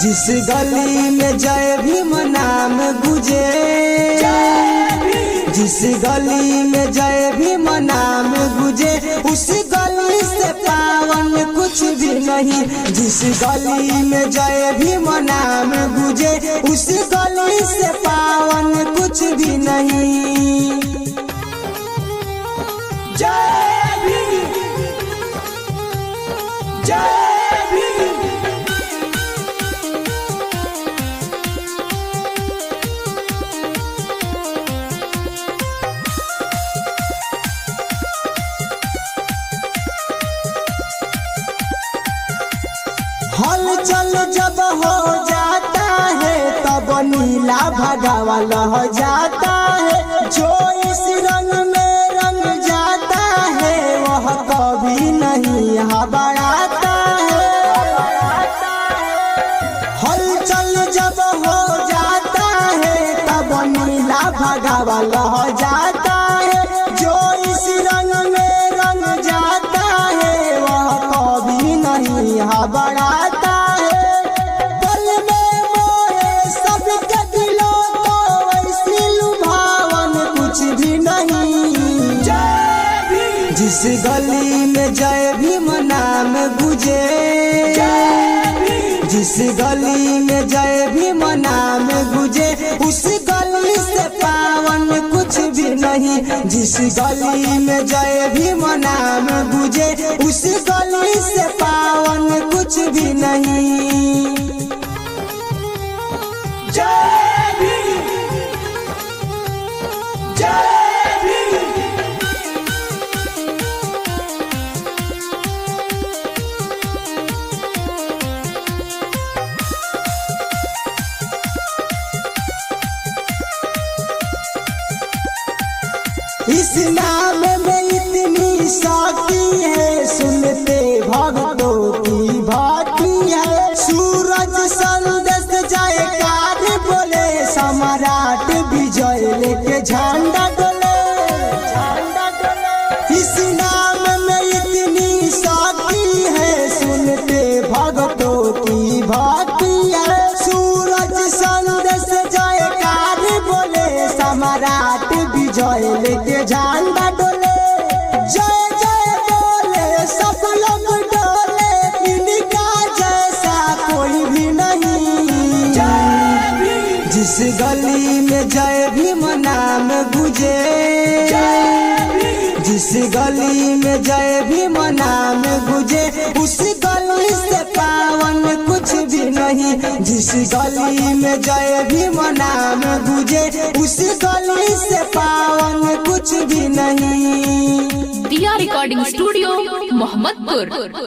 जिस गली में जय भीम नाम गुजे, जिस गली में जय भीम नाम गुजे, उस गली से पावन कुछ भी नहीं। जिस गली में जय भीम नाम गुजे, उस गली से पावन कुछ भी नहीं। जय भीम, जय हलचल जब हो जाता है तब नीला भगावा लह जाता है। जो इस रंग में रंग जाता है वह कभी नहीं घबराता है। हलचल जब हो जाता है तब नीला भगावा लह जाता है। जो इस रंग में रंग जाता है वह कभी नहीं घबराता। जिस गली में जय भीम नाम गुजे, जिस गली में जय भीम नाम गुजे, उस गली से पावन कुछ भी नहीं। जिस गली में जय भीम नाम गुजे, उस गली से पावन कुछ भी नहीं। जय भीम, जय इस नाम में इतनी शक्ति है, सुनते भक्तों की भक्ति है। सूरज संदेश जयकार बोले, सम्राट विजय लेके झंडा डोले, झंडा डोले। इस नाम में इतनी शक्ति है, सुनते भक्तों की भक्ति है। सूरज संदेश जयकार बोले, सम्राट विजय लेके झंडा डोले। जय जय बोले सब लोग डोले, इनका जैसा कोई भी नहीं। जिस गली में जय भीम नाम गुजे, जिस गली में जय भीम नाम गुजे, उस गली से पावन कुछ भी नहीं। जिस गली में जय भीम नाम गुजे, उस गली से पावन कुछ भी नहीं। दिया रिकॉर्डिंग स्टूडियो मोहम्मदपुर।